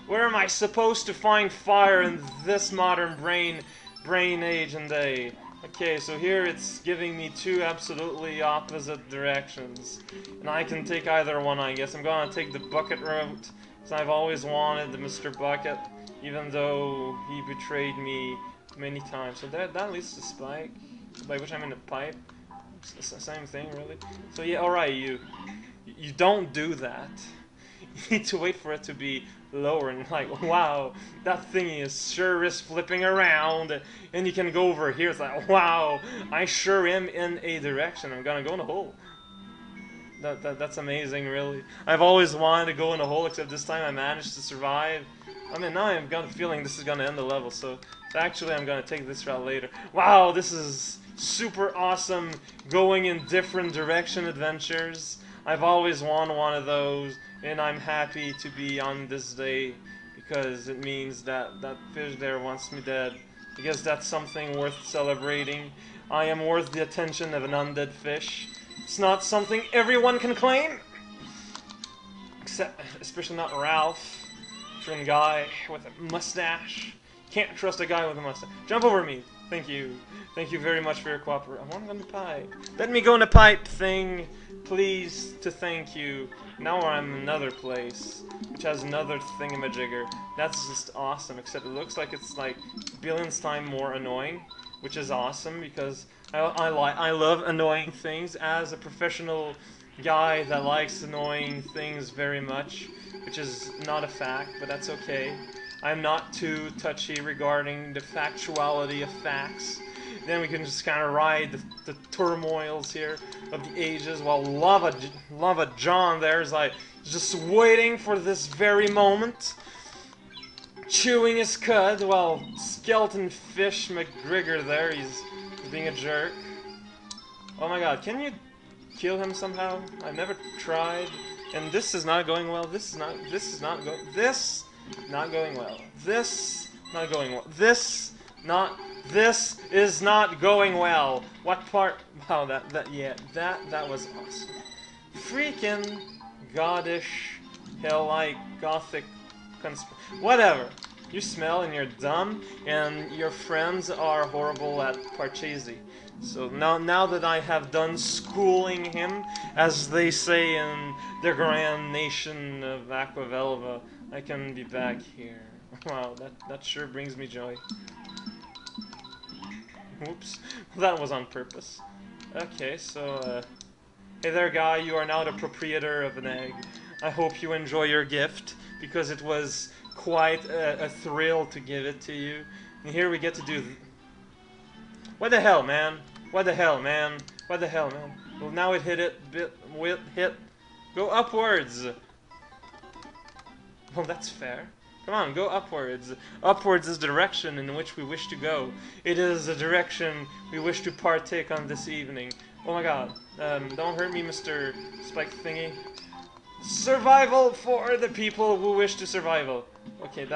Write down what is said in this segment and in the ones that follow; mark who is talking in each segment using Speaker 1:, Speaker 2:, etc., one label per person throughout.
Speaker 1: Where am I supposed to find fire in this modern brain age and day? Okay, so here it's giving me two absolutely opposite directions. And I can take either one, I guess. I'm gonna take the bucket route, because I've always wanted the Mr. Bucket, even though he betrayed me many times. So that leads to Spike, by which I'm in a pipe. It's the same thing, really. So yeah, alright, you don't do that. You need to wait for it to be lower and like, wow, that thingy sure is flipping around, and you can go over here. It's like, wow, I sure am in a direction. I'm gonna go in a hole. That's amazing, really. I've always wanted to go in a hole, except this time I managed to survive. I mean, now I've got a feeling this is gonna end the level, so actually I'm gonna take this route later. Wow, this is super awesome, going in different direction adventures. I've always wanted one of those, and I'm happy to be on this day, because it means that that fish there wants me dead. I guess that's something worth celebrating. I am worth the attention of an undead fish. It's not something everyone can claim, except, especially not Ralph, friend guy with a mustache. Can't trust a guy with a mustache. Jump over me. Thank you. Thank you very much for your cooperation. I want to go in the pipe. Let me go in the pipe thing, please, to thank you. Now I'm in another place, which has another thingamajigger. That's just awesome, except it looks like it's like billions times more annoying, which is awesome, because I love annoying things as a professional guy that likes annoying things very much, which is not a fact, but that's okay. I'm not too touchy regarding the factuality of facts. Then we can just kind of ride the turmoils here of the ages, while Lava John there is like just waiting for this very moment, chewing his cud, while Skeleton Fish McGrigor there, he's being a jerk. Oh my god, can you kill him somehow? I've never tried, and this is not going well. This is not going well. This is not going well. What part? Wow, that was awesome. Freaking godish, hell-like, gothic, whatever. You smell and you're dumb, and your friends are horrible at Parcheesi. So now that I have done schooling him, as they say in the grand nation of Aquavelva, I can be back here. Wow, that sure brings me joy. Oops, that was on purpose. Okay, so, hey there guy, you are now the proprietor of an egg. I hope you enjoy your gift, because it was quite a thrill to give it to you. And here we get to do... What the hell, man? What the hell, man? What the hell, man? Well, now it hit it, hit. Go upwards! Well, that's fair. Come on, go upwards. Upwards is the direction in which we wish to go. It is the direction we wish to partake on this evening. Oh my god. Don't hurt me, Mr. Spike Thingy. Survival for the people who wish to survival. Okay,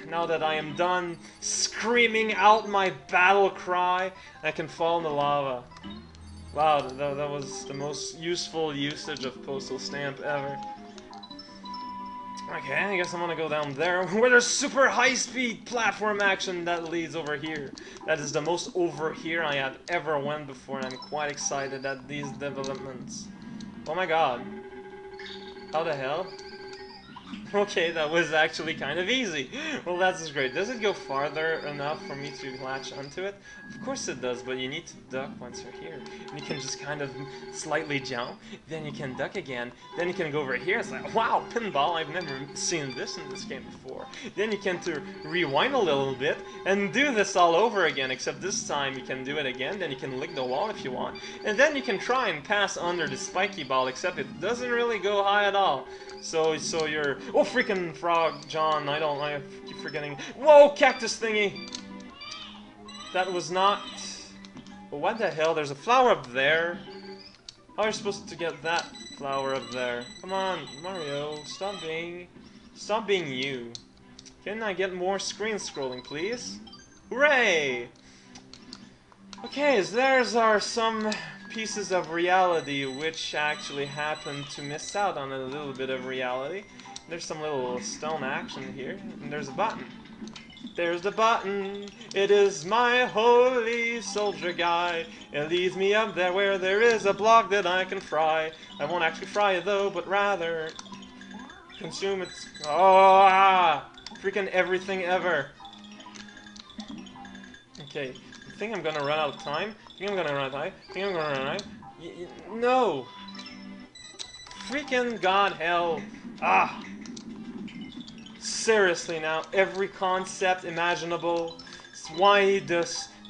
Speaker 1: now that I am done screaming out my battle cry, I can fall in the lava. Wow, that was the most useful usage of postal stamp ever. Okay, I guess I'm gonna go down there, where there's super high-speed platform action that leads over here. That is the most over here I have ever went before, and I'm quite excited at these developments. Oh my god. How the hell? Okay, that was actually kind of easy. Well, that's just great. Does it go farther enough for me to latch onto it? Of course it does, but you need to duck once you're here. And you can just kind of slightly jump, then you can duck again, then you can go over here. It's like, wow, pinball, I've never seen this in this game before. Then you can rewind a little bit and do this all over again, except this time you can do it again, then you can lick the wall if you want. And then you can try and pass under the spiky ball, except it doesn't really go high at all. So you're... Oh, freaking frog, John, I keep forgetting. Whoa, cactus thingy! That was not... Well, what the hell? There's a flower up there. How are you supposed to get that flower up there? Come on, Mario, stop being you. Can I get more screen scrolling, please? Hooray! Okay, so there's some pieces of reality which actually happen to miss out on a little bit of reality. There's some little stone action here, and there's a button. There's the button. It is my holy soldier guy. It leads me up there where there is a block that I can fry. I won't actually fry it though, but rather consume its... Oh, freaking everything ever. Okay, I think I'm gonna run out of time. No! Freaking god hell. Ah! Seriously now, every concept imaginable. Why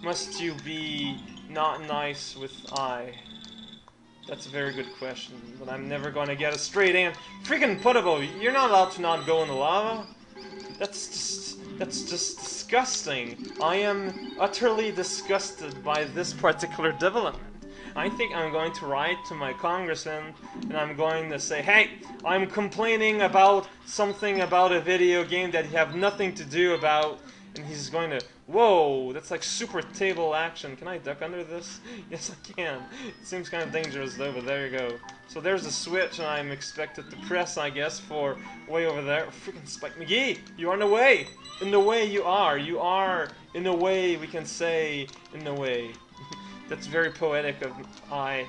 Speaker 1: must you be not nice with I? That's a very good question, but I'm never going to get a straight answer. Freaking Puttable, you're not allowed to not go in the lava. That's just disgusting. I am utterly disgusted by this particular development. I think I'm going to write to my congressman and I'm going to say, hey, I'm complaining about something about a video game that you have nothing to do about, and he's going to, whoa, that's like super table action. Can I duck under this? Yes, I can. It seems kind of dangerous though, but there you go. So there's a switch and I'm expected to press, I guess, for way over there. Freaking Spike McGee, you are in the way. In the way you are. You are, in a way, we can say, in the way. That's very poetic of I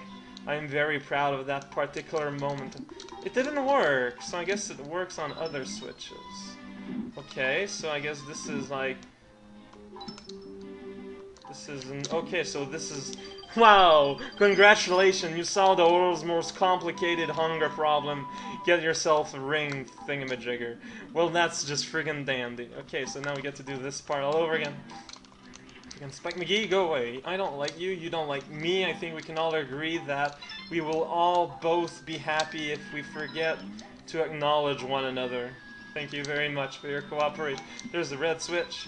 Speaker 1: am very proud of that particular moment. It didn't work, so I guess it works on other switches. Okay, so I guess this is like... This is an... Okay, so this is... Wow! Congratulations, you solved the world's most complicated hunger problem. Get yourself a ring thingamajigger. Well, that's just friggin' dandy. Okay, so now we get to do this part all over again. Spike McGee, go away. I don't like you, you don't like me. I think we can all agree that we will all both be happy if we forget to acknowledge one another. Thank you very much for your cooperation. There's the red switch.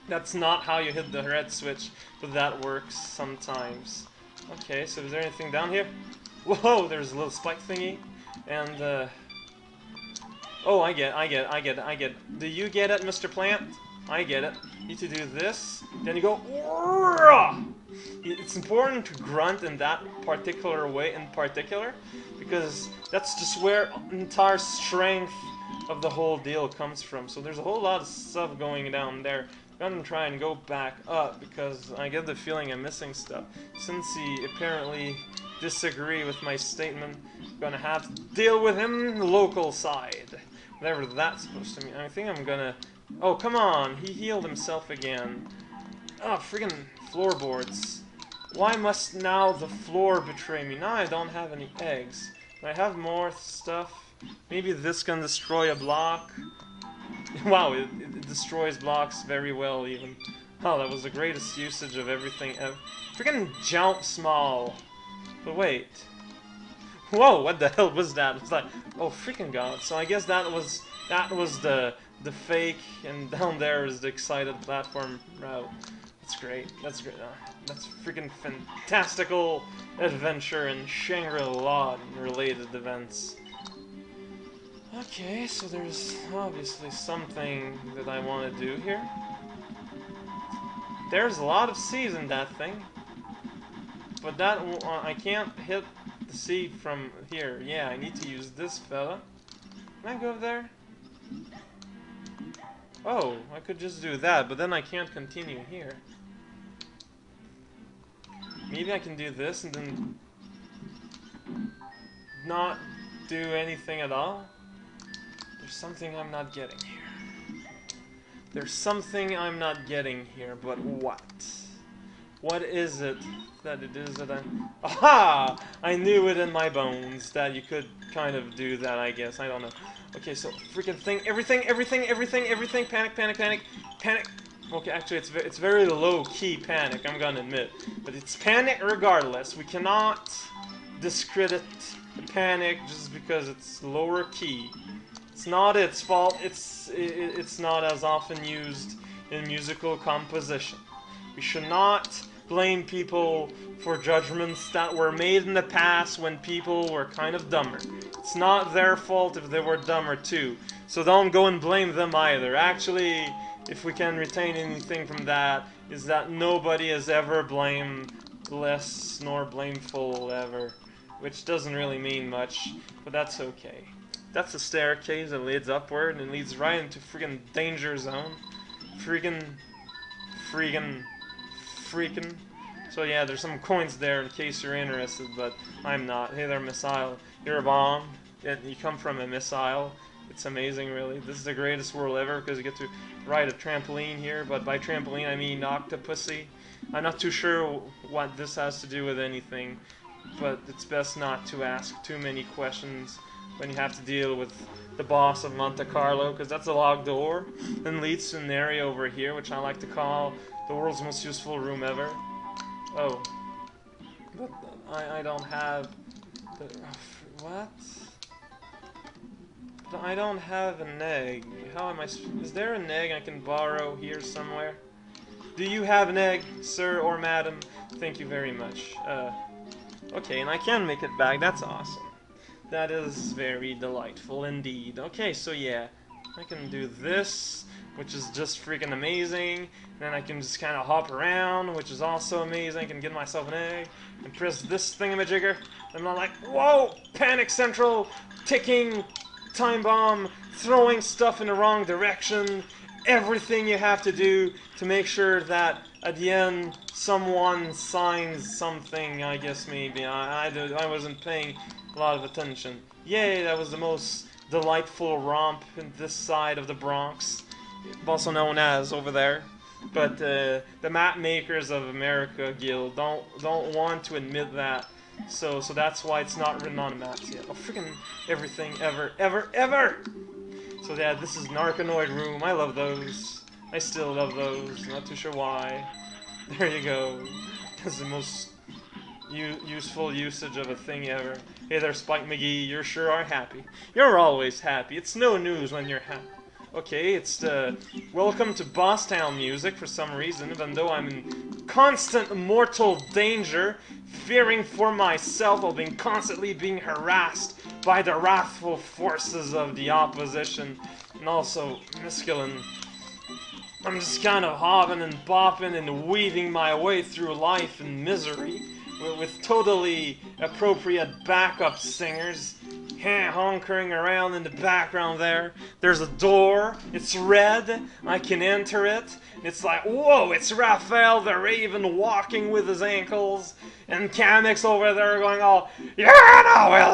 Speaker 1: That's not how you hit the red switch, but that works sometimes. Okay, so is there anything down here? Whoa, there's a little spike thingy. And, oh, I get it. Do you get it, Mr. Plant? I get it. You need to do this, then you go. It's important to grunt in that particular way, because that's just where the entire strength of the whole deal comes from. So there's a whole lot of stuff going down there. I'm gonna try and go back up because I get the feeling I'm missing stuff. Since he apparently disagreed with my statement, I'm gonna have to deal with him the local side. Whatever that's supposed to mean. I think I'm gonna... Oh, come on! He healed himself again. Oh, friggin' floorboards. Why must now the floor betray me? Now I don't have any eggs. Do I have more stuff? Maybe this can destroy a block? Wow, it destroys blocks very well, even. Oh, that was the greatest usage of everything ever. Friggin' jump small! But wait. Whoa, what the hell was that? It's like, oh, freaking god. So I guess that was the fake, and down there is the excited platform route. That's great. That's great. That's freaking fantastical adventure in Shangri-La and related events. Okay, so there's obviously something that I want to do here. There's a lot of C's in that thing, but that I can't hit the C from here. Yeah, I need to use this fella. Can I go up there? Oh, I could just do that, but then I can't continue here. Maybe I can do this and then not do anything at all? There's something I'm not getting here. There's something I'm not getting here, but what? What is it that it is that I'm... Aha! I knew it in my bones that you could kind of do that, I guess. I don't know. Okay, so freaking thing, everything, panic. Okay, actually, it's very low-key panic, I'm gonna admit. But it's panic regardless. We cannot discredit the panic just because it's lower key. It's not its fault. It's not as often used in musical composition. We should not blame people for judgments that were made in the past when people were kind of dumber. It's not their fault if they were dumber too. So don't go and blame them either. Actually, if we can retain anything from that, is that nobody has ever blamed less nor blameful ever. Which doesn't really mean much, but that's okay. That's a staircase that leads upward and leads right into freaking danger zone. Freaking. So yeah, there's some coins there in case you're interested, but I'm not. Hey there, missile. You're a bomb. You come from a missile. It's amazing, really. This is the greatest world ever because you get to ride a trampoline here, but by trampoline I mean octopussy. I'm not too sure what this has to do with anything, but it's best not to ask too many questions when you have to deal with the boss of Monte Carlo, because that's a locked door, and leads to an area over here, which I like to call the world's most useful room ever. Oh. But I don't have... What? I don't have an egg. How am I... Is there an egg I can borrow here somewhere? Do you have an egg, sir or madam? Thank you very much. Okay, and I can make it back. That's awesome. That is very delightful indeed. Okay, so yeah. I can do this, which is just freaking amazing. Then I can just kind of hop around, which is also amazing. I can get myself an egg and press this thingamajigger. And I'm like, whoa! Panic Central! Ticking! Time bomb! Throwing stuff in the wrong direction! Everything you have to do to make sure that at the end someone signs something, I guess maybe. I wasn't paying a lot of attention. Yay, that was the most delightful romp in this side of the Bronx, also known as over there. But the map makers of America Guild don't want to admit that, so that's why it's not written on the maps yet. Oh, freaking everything ever! So yeah, this is an Arkanoid room. I love those. I still love those. Not too sure why. There you go. That's the most useful usage of a thing ever. Hey there, Spike McGee. You sure are happy. You're always happy. It's no news when you're happy. Okay, it's welcome to Bosstown music for some reason, even though I'm in constant mortal danger, fearing for myself while constantly being harassed by the wrathful forces of the opposition, and also Miskillen. I'm just kind of hopping and bopping and weaving my way through life in misery, with totally appropriate backup singers honkering around in the background there. There's a door, it's red, I can enter it. It's like, whoa, it's Raphael the Raven walking with his ankles, and Kamek's over there going all, "You know, will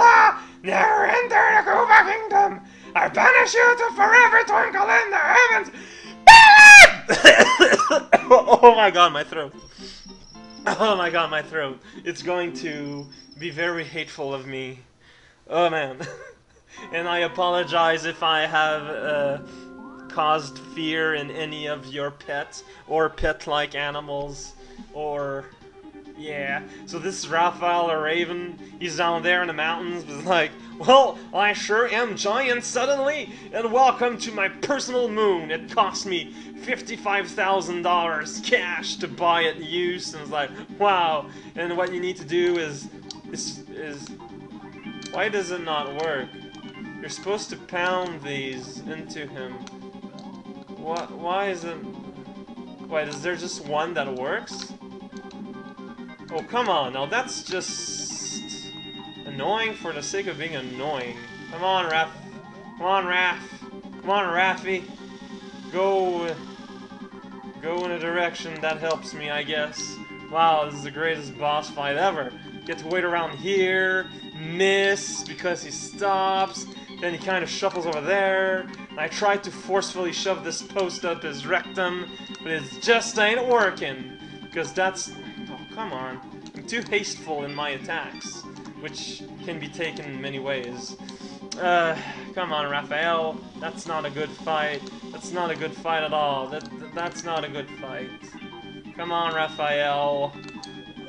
Speaker 1: never enter the Kuba Kingdom. I banish you to forever twinkle in the heavens." Oh my god, my throat. Oh my god, my throat. It's going to be very hateful of me. Oh man. And I apologize if I have caused fear in any of your pets or pet-like animals, or yeah. So this is Raphael the Raven. He's down there in the mountains, but like, well, I sure am giant suddenly, and welcome to my personal moon. It cost me $55,000 cash to buy it used, and it's like, wow. And what you need to do is why does it not work? You're supposed to pound these into him. What? Why is it? Wait, is there just one that works? Oh, come on, now that's just annoying for the sake of being annoying. Come on, Raph. Come on, Raph. Come on, Raffy. Go in a direction that helps me, I guess. Wow, this is the greatest boss fight ever. Get to wait around here, miss because he stops, then he kind of shuffles over there. I tried to forcefully shove this post up his rectum, but it just ain't working. Because that's... Oh, come on. I'm too hasteful in my attacks, which can be taken in many ways. Come on, Raphael. That's not a good fight. That's not a good fight at all. That's not a good fight. Come on, Raphael.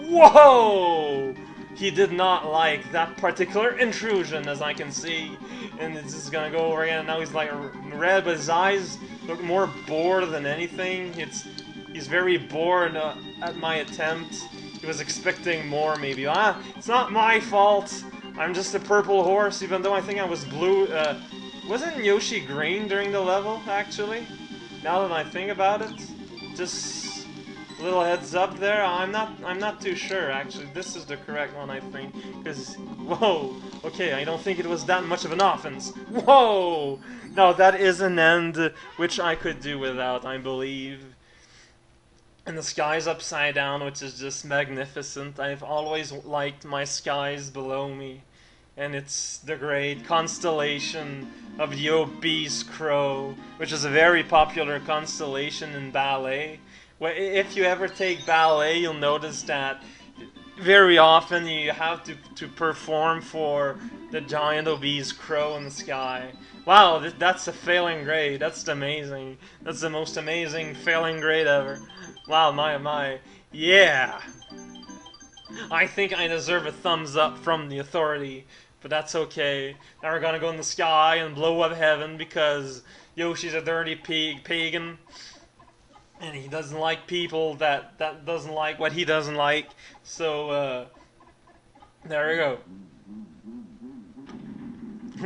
Speaker 1: Whoa! He did not like that particular intrusion, as I can see. And it's just gonna go over again. Now he's like red, but his eyes look more bored than anything. He's very bored at my attempt. He was expecting more, maybe. It's not my fault. I'm just a purple horse, even though I think I was blue. Wasn't Yoshi green during the level, actually? Now that I think about it, just Little heads up there. I'm not too sure actually. This is the correct one, I think. Because whoa. Okay, I don't think it was that much of an offense. Whoa. No, that is an end which I could do without, I believe. And the sky's upside down, which is just magnificent. I've always liked my skies below me. And it's the great constellation of the obese crow, which is a very popular constellation in ballet. If you ever take ballet, you'll notice that very often you have to perform for the giant obese crow in the sky. Wow, that's a failing grade. That's amazing. That's the most amazing failing grade ever. Wow, my. Yeah! I think I deserve a thumbs up from the authority, but that's okay. Now we're gonna go in the sky and blow up heaven because Yoshi's a dirty pagan. And he doesn't like people that doesn't like what he doesn't like. So, there we go.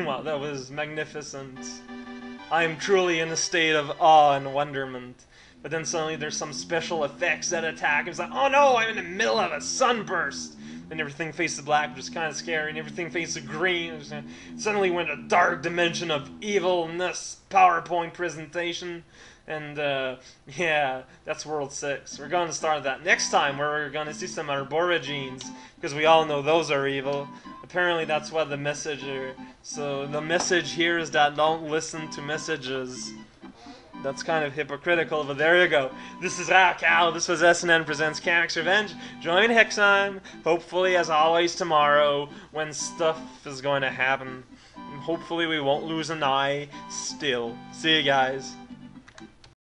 Speaker 1: Wow, that was magnificent. I am truly in a state of awe and wonderment. But then suddenly there's some special effects that attack. It's like, oh no, I'm in the middle of a sunburst. And everything faces black, which is kind of scary. And everything faces green. Suddenly went a dark dimension of evilness PowerPoint presentation. And, yeah, that's World 6. We're going to start that next time, where we're going to see some Arborigines, because we all know those are evil. Apparently that's what the message is. So the message here is that don't listen to messages. That's kind of hypocritical, but there you go. This is Cal. This was SNN Presents Canucks Revenge. Join next time, hopefully, as always, tomorrow, when stuff is going to happen. And hopefully we won't lose an eye still. See you guys.